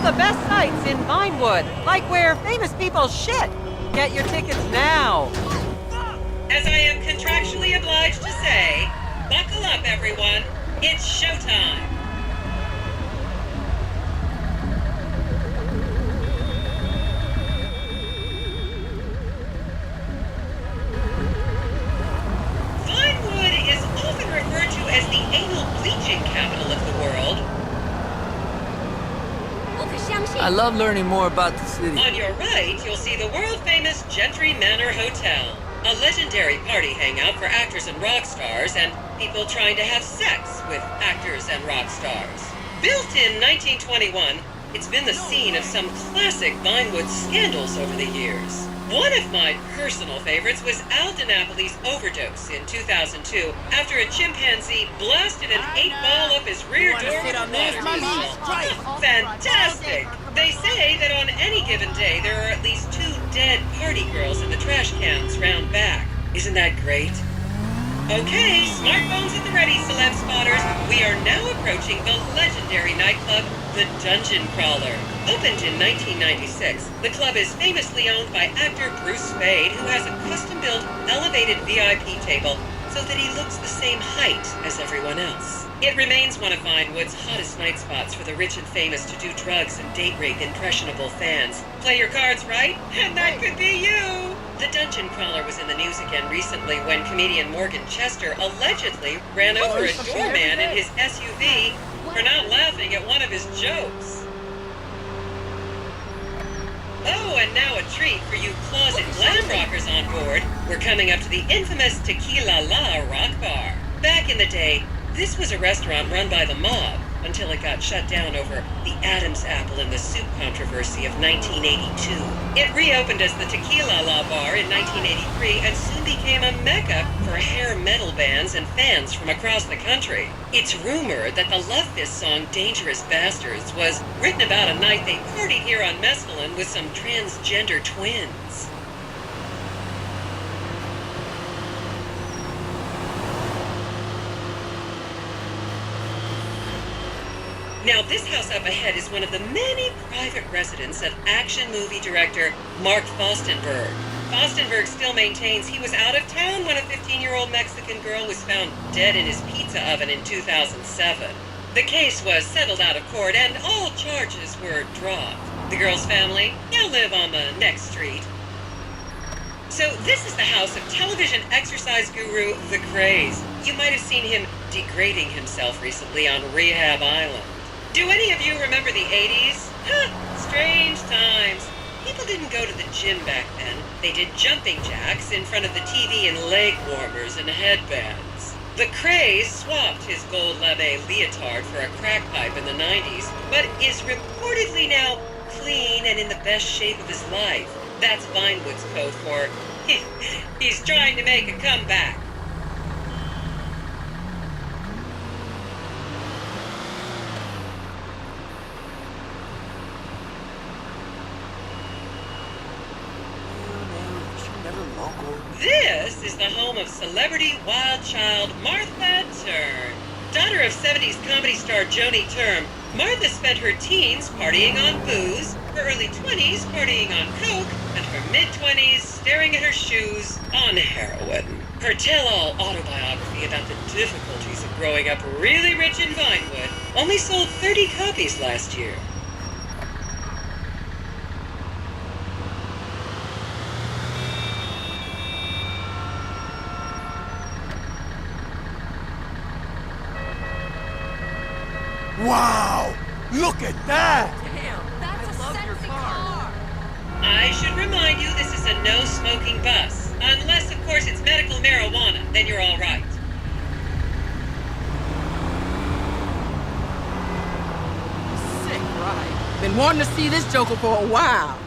the best sights in Vinewood, like where famous people shit. Get your tickets now. As I am contractually obliged to say, buckle up, everyone. It's showtime. Vinewood is often referred to as the anal bleaching capital of the world. I love learning more about the city. On your right, you'll see the world-famous Gentry Manor Hotel, a legendary party hangout for actors and rock stars and people trying to have sex with actors and rock stars. Built in 1921, it's been the scene of some classic Vinewood scandals over the years. One of my personal favorites was Al DiNapoli's overdose in 2002 after a chimpanzee blasted an 8-ball up his rear door with a water pistol. Fantastic! They say that on any given day there are at least 2 dead party girls in the trash cans round back. Isn't that great? Okay, smartphones at the ready, celeb spotters. We are now approaching the legendary nightclub, the Dungeon Crawler. Opened in 1996, the club is famously owned by actor Bruce Spade, who has a custom-built, elevated VIP table so that he looks the same height as everyone else. It remains one of Vinewood's hottest night spots for the rich and famous to do drugs and date-rape impressionable fans. Play your cards right, and that could be you! The Dungeon Crawler was in the news again recently when comedian Morgan Chester allegedly ran over a doorman in his SUV for not laughing at one of his jokes. Oh, and now a treat for you closet glam rockers on board. We're coming up to the infamous Tequila La Rock Bar. Back in the day, this was a restaurant run by the mob until it got shut down over the Adam's apple in the soup controversy of 1982. It reopened as the Tequila La Bar in 1983 and soon became a mecca for hair metal bands and fans from across the country. It's rumored that the Love Fist song Dangerous Bastards was written about a night they partied here on Mescaline with some transgender twins. Now, this house up ahead is one of the many private residences of action movie director Mark Fostenberg. Fostenberg still maintains he was out of town when a 15-year-old Mexican girl was found dead in his pizza oven in 2007. The case was settled out of court and all charges were dropped. The girl's family now live on the next street. So this is the house of television exercise guru The Craze. You might have seen him degrading himself recently on Rehab Island. Do any of you remember the 80s? Strange times. People didn't go to the gym back then. They did jumping jacks in front of the TV and leg warmers and headbands. The Craze swapped his gold lame leotard for a crack pipe in the 90s, but is reportedly now clean and in the best shape of his life. That's Vinewood's code for he's trying to make a comeback. This is the home of celebrity wild child Martha Turn. Daughter of 70s comedy star Joni Term, Martha spent her teens partying on booze, her early 20s partying on coke, and her mid-20s staring at her shoes on heroin. Her tell-all autobiography about the difficulties of growing up really rich in Vinewood only sold 30 copies last year. Wow! Look at that! Damn, That's I a love your sexy car. I should remind you this is a no-smoking bus. Unless, of course, it's medical marijuana, then you're all right. Sick ride. Been wanting to see this joker for a while.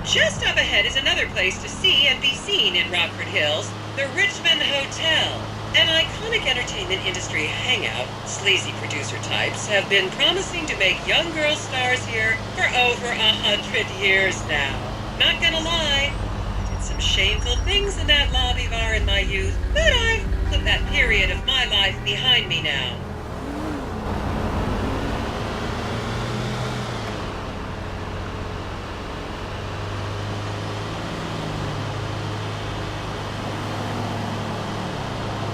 Just up ahead is another place to see and be seen in Rockford Hills, the Richmond Hotel. An iconic entertainment industry hangout, sleazy producer types have been promising to make young girl stars here for over 100 years now. Not gonna lie, I did some some shameful things in that lobby bar in my youth, but I've put that period of my life behind me now.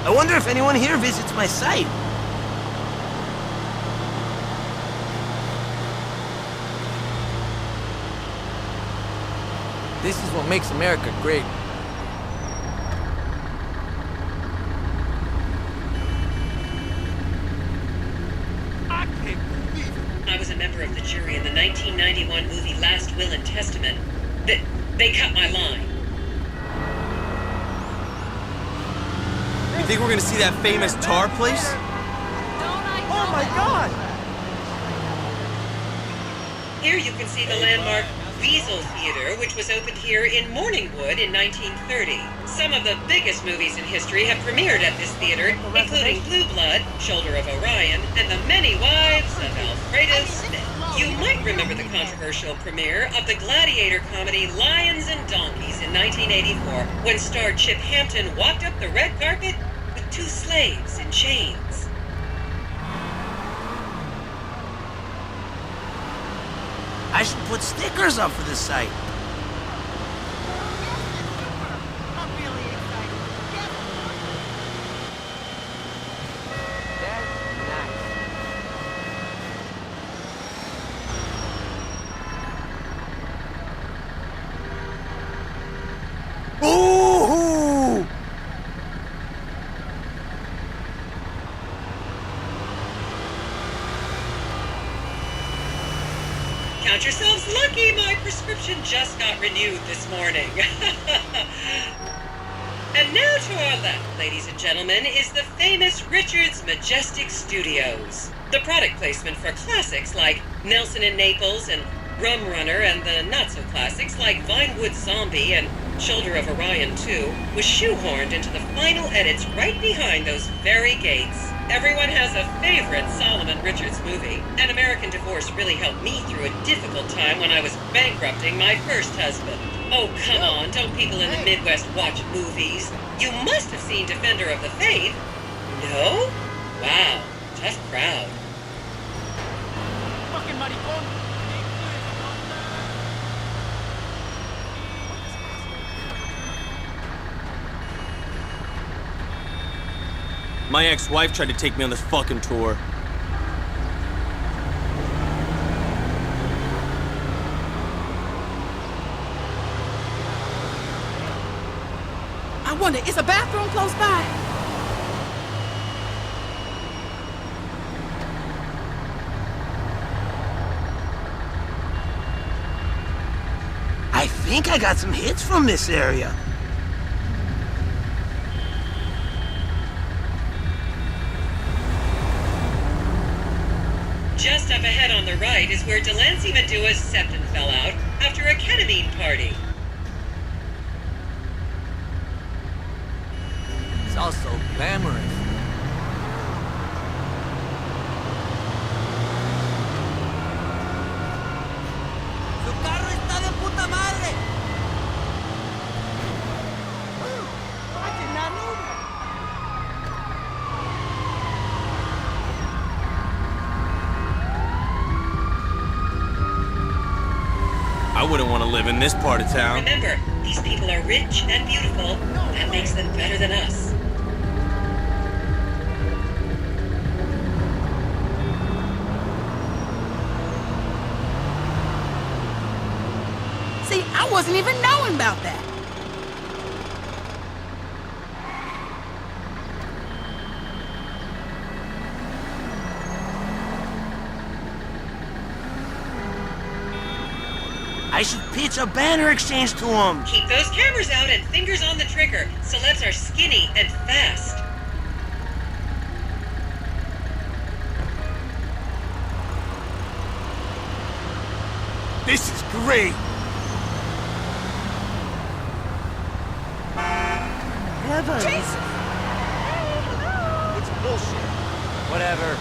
I wonder if anyone here visits my site. This is what makes America great. I can't believe it. I was a member of the jury in the 1991 movie Last Will and Testament. They cut my line. You think we're gonna see that famous tar place? Oh my God! Here you can see the landmark Weasel Theater, which was opened here in Morningwood in 1930. Some of the biggest movies in history have premiered at this theater, including Blue Blood, Shoulder of Orion, and The Many Wives of Alfredo Smith. You might remember the controversial premiere of the gladiator comedy Lions and Donkeys in 1984, when star Chip Hampton walked up the red carpet with two slaves in chains. I should put stickers up for the site. I'm really excited. That's nice. Ooh! Count yourselves lucky, my prescription just got renewed this morning. And now to our left, ladies and gentlemen, is the famous Richard's Majestic Studios. The product placement for classics like Nelson and Naples and Rum Runner, and the not-so-classics like Vine Zombie and Shoulder of Orion 2 was shoehorned into the final edits right behind those very gates. Everyone has a favorite Solomon Richards movie. An American Divorce really helped me through a difficult time when I was bankrupting my first husband. Oh, come on, don't people in the Midwest watch movies? You must have seen Defender of the Faith. No? Wow, tough crowd. Fucking maricón. My ex-wife tried to take me on this fucking tour. I wonder, is a bathroom close by? I think I got some hits from this area. Just up ahead on the right is where Delancey Medua's septon fell out after a ketamine party. It's also glamorous. ¡Su carro está de puta madre! I did not know that. I wouldn't want to live in this part of town. Remember, these people are rich and beautiful. That makes them better than us. See, I wasn't even knowing about that. I should pitch a banner exchange to him. Keep those cameras out and fingers on the trigger. Celebs are skinny and fast. This is great. Heavens. It's bullshit. Whatever.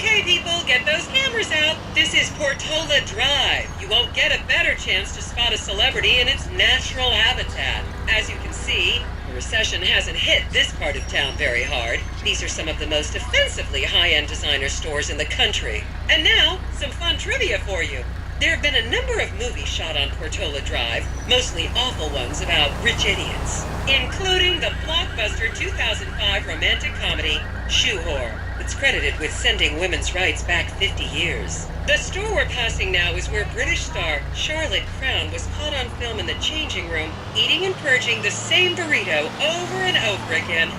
Okay, people, get those cameras out. This is Portola Drive. You won't get a better chance to spot a celebrity in its natural habitat. As you can see, the recession hasn't hit this part of town very hard. These are some of the most offensively high-end designer stores in the country. And now, some fun trivia for you. There have been a number of movies shot on Portola Drive, mostly awful ones about rich idiots, including the blockbuster 2005 romantic comedy, Shoe Whore. It's credited with sending women's rights back 50 years. The store we're passing now is where British star Charlotte Crown was caught on film in the changing room, eating and purging the same burrito over and over again,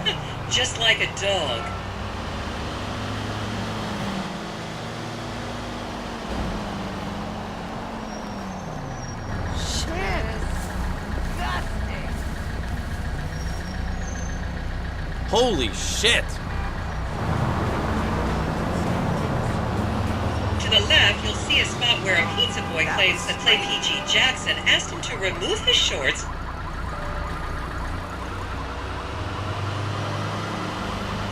just like a dog. Holy shit! To the left, you'll see a spot where a pizza boy claims that Clay P.G. Jackson asked him to remove his shorts.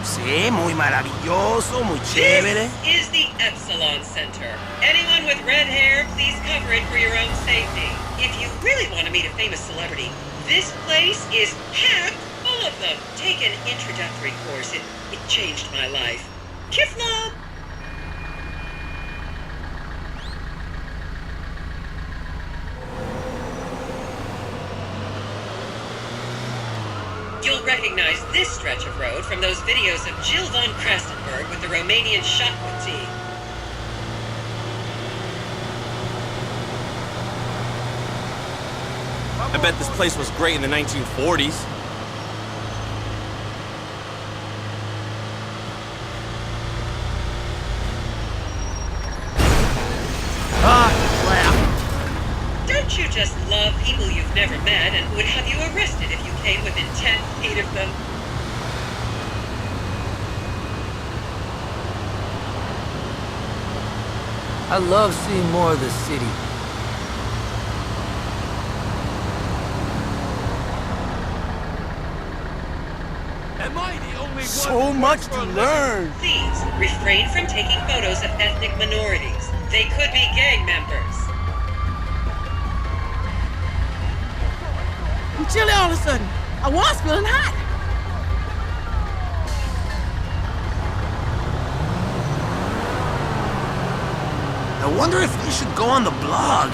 Sí, muy maravilloso, muy chévere. This is the Epsilon Center. Anyone with red hair, please cover it for your own safety. If you really want to meet a famous celebrity, this place is packed full of them. Take an introductory course. It changed my life. Kifla! You'll recognize this stretch of road from those videos of Jill von Krastenberg with the Romanian shotgun tee. I bet this place was great in the 1940s. Don't you just love people you've never met and would have you arrested if you came within 10 feet of them? I love seeing more of the city. Am I the only one? So much to learn. Please refrain from taking photos of ethnic minorities. They could be gang members. I'm chilly all of a sudden. I was feeling hot. I wonder if they should go on the blog.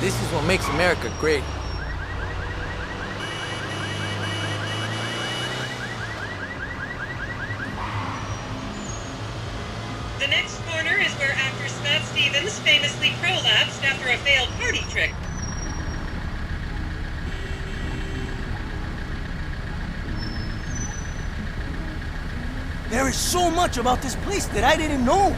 This is what makes America great. The next corner is where actor Scott Stevens famously prolapsed after a failed party trick. There is so much about this place that I didn't know.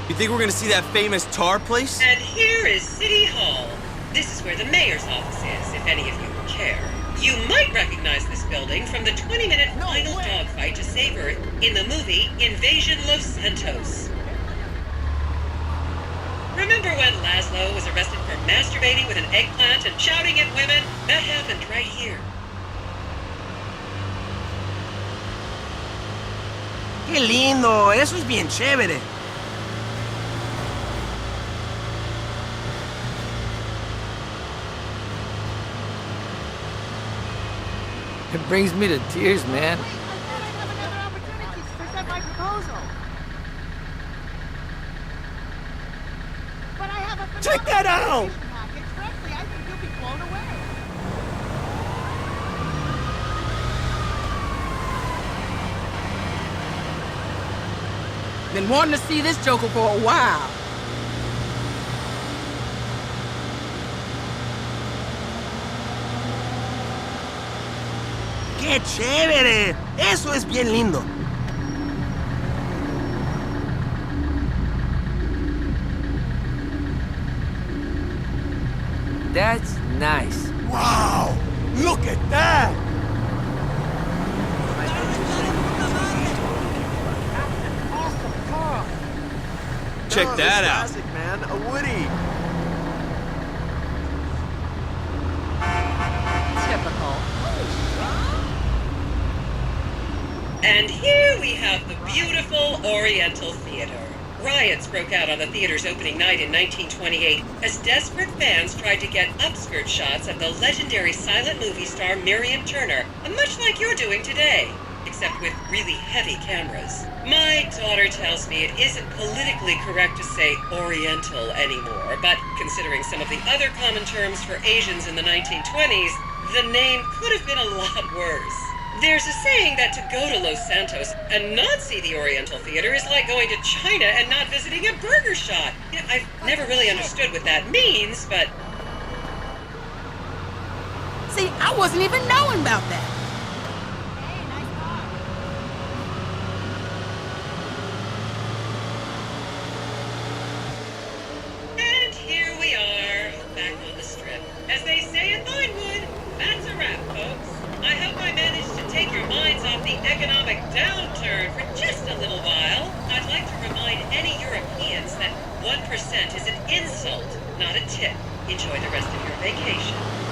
You think we're gonna see that famous tar place? And here is City Hall. This is where the mayor's office is, if any of you care. You might recognize this building from the 20-minute final dogfight to save Earth in the movie Invasion Los Santos. Remember when Laszlo was arrested for masturbating with an eggplant and shouting at women? That happened right here. Qué lindo, eso es bien chévere. It brings me to tears, man. I thought I'd have another opportunity to present my proposal. But I have a Check that out! package. Frankly, I think you'll be blown away. Been wanting to see this Joker for a while. ¡Qué chévere! Eso es bien lindo. That's nice. Wow! Look at that! check that out. Classic, man. A Woody. Typical. And here we have the beautiful Oriental Theater. Riots broke out on the theater's opening night in 1928 as desperate fans tried to get upskirt shots of the legendary silent movie star Miriam Turner, much like you're doing today, except with really heavy cameras. My daughter tells me it isn't politically correct to say Oriental anymore, but considering some of the other common terms for Asians in the 1920s, the name could have been a lot worse. There's a saying that to go to Los Santos and not see the Oriental Theater is like going to China and not visiting a burger shop. You know, I've never really understood what that means, but... See, I wasn't even knowing about that. And here we are, back on the strip. As they say in Wynwood, that's a wrap, folks. I hope I managed to take your minds off the economic downturn for just a little while. I'd like to remind any Europeans that 1% is an insult, not a tip. Enjoy the rest of your vacation.